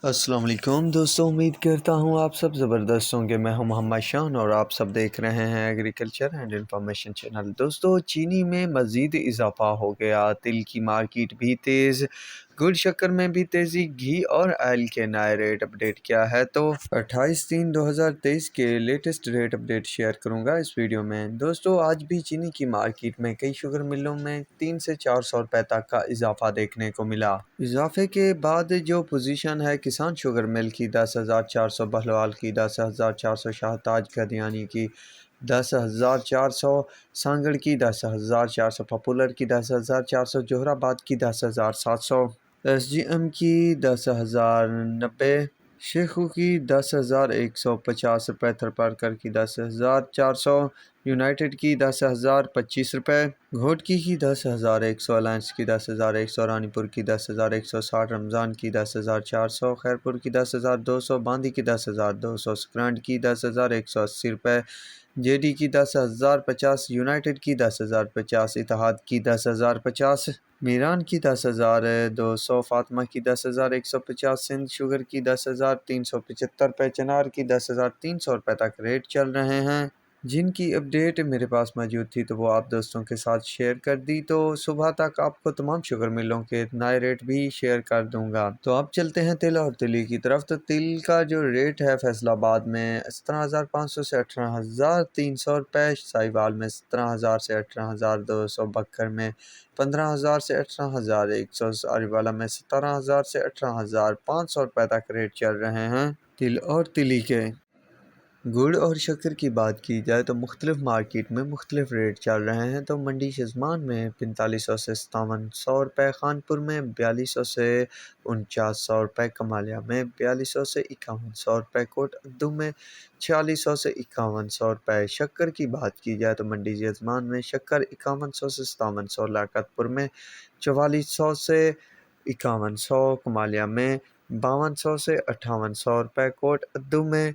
السلام علیکم دوستوں، امید کرتا ہوں آپ سب زبردست ہوں گے۔ میں ہوں محمد شان اور آپ سب دیکھ رہے ہیں ایگریکلچر اینڈ انفارمیشن چینل۔ دوستوں، چینی میں مزید اضافہ ہو گیا، تل کی مارکیٹ بھی تیز، گڑ شکر میں بھی تیزی، گھی اور آئل کے نئے ریٹ اپڈیٹ کیا ہے تو 28/3/2023 کے لیٹسٹ ریٹ اپڈیٹ شیئر کروں گا اس ویڈیو میں۔ دوستوں، آج بھی چینی کی مارکیٹ میں کئی شوگر ملوں میں 300 سے 400 روپے تک کا اضافہ دیکھنے کو ملا۔ اضافے کے بعد جو پوزیشن ہے کسان شوگر مل کی 10,400، بہلوال کی 10,400، شاہتاج قادیانی کی 10,400، سانگڑ کی 10,400، پاپولر کی 10,400، جوہر آباد کی 10,700، ایس جی ایم کی 10,090، شیخو کی 10,150 روپے، تھرپارکر کی 10,400، یونائٹڈ کی 10,025 روپے، گھوٹکی کی 10,100، الائنس کی 10,100، رانی پور کی 10,160، رمضان کی 10,400، خیرپور کی 10,200، باندی کی 10,200، سکرانڈ کی 10,180 روپے، جے ڈی کی 10,050، یونائٹڈ کی 10,050، اتحاد کی 10,050، میران کی 10,200، فاطمہ کی 10,150، سندھ شوگر کی 10,375 روپے، چنار کی 10,300 روپے تک ریٹ چل رہے ہیں۔ جن کی اپڈیٹ میرے پاس موجود تھی تو وہ آپ دوستوں کے ساتھ شیئر کر دی، تو صبح تک آپ کو تمام شوگر ملوں کے نئے ریٹ بھی شیئر کر دوں گا۔ تو اب چلتے ہیں تل اور تلی کی طرف۔ تو تل کا جو ریٹ ہے فیصل آباد میں 17,500 سے 18,300 روپے، ساہیوال میں 17,000 سے 18,200، بکر میں 15,000 سے 18,100، ساری والا میں 17,000 سے 18,500 روپے تک ریٹ چل رہے ہیں تل اور تلی کے۔ گڑ اور شکر کی بات کی جائے تو مختلف مارکیٹ میں مختلف ریٹ چل رہے ہیں۔ تو منڈی شزمان میں 4500 سے 5700 روپے، خانپور میں 4200 سے 4900 روپے، کمالیہ میں 4200 سے 5100 روپے، کوٹ ادو میں 4600 سے 5100 روپے۔ شکر کی بات کی جائے تو منڈی شزمان میں شکر 5100 سے 5700، لیاقت پور میں 4400 سے 5100، کمالیہ میں 5200 سے 5800 روپے، کوٹ ادو میں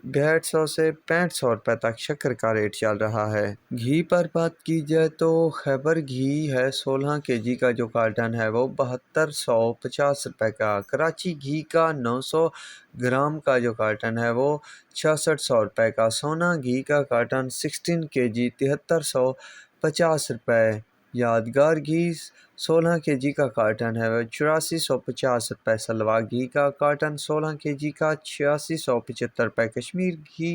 6200 سے 6500 روپے تک شکر کا ریٹ چل رہا ہے۔ گھی پر بات کی جائے تو خیبر گھی ہے 16 کے جی کا جو کارٹن ہے وہ 7250 روپے کا، کراچی گھی کا 900 گرام کا جو کارٹن ہے وہ 6600 روپے کا، سونا گھی کا کارٹن 16 کے جی 7350 روپے، یادگار گھی 16 کے جی کا کارٹن ہے وہ 8450 روپے، سلوا گھی کا کارٹن 16 کے جی کا 8675 روپے، کشمیر گھی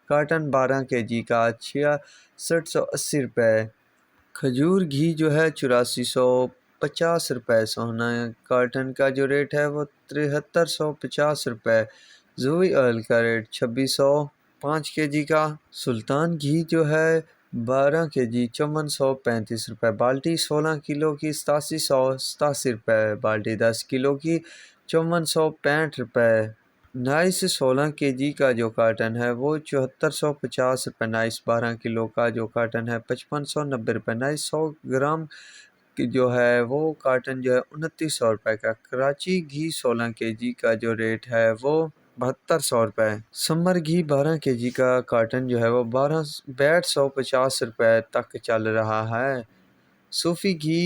کارٹن 12 کے جی کا 6680 روپے، کھجور گھی جو ہے 8450 روپے، سونا کارٹن کا جو ریٹ ہے وہ 7350 روپے، زوئی آئل کا ریٹ 2600 5 کے جی کا، سلطان گھی جو ہے 12 کے جی 5435 روپے، بالٹی 16 کلو کی 8787 روپے، بالٹی 10 کلو کی 5465 روپے، نائس 16 کے جی کا جو کارٹن ہے وہ 7450 روپے، نائس 12 کلو کا جو کارٹن ہے 5590 روپے، نائس 100 گرام جو ہے وہ کارٹن جو ہے 2900 روپے کا، کراچی گھی 16 کے جی کا جو ریٹ ہے وہ 7200 روپے، سمر گھی 12 کے جی کا کارٹن جو ہے وہ 6250 روپے تک چل رہا ہے، صوفی گھی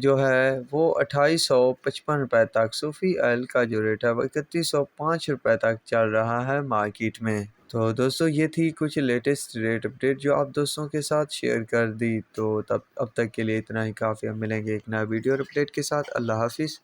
جو ہے وہ 2855 روپے تک، صوفی آئل کا جو ریٹ ہے وہ 3105 روپے تک چل رہا ہے مارکیٹ میں۔ تو دوستو، یہ تھی کچھ لیٹسٹ ریٹ اپڈیٹ جو آپ دوستوں کے ساتھ شیئر کر دی، تو اب تک کے لیے اتنا ہی کافی، ہم ملیں گے ایک نیا ویڈیو اور اپڈیٹ کے ساتھ۔ اللہ حافظ۔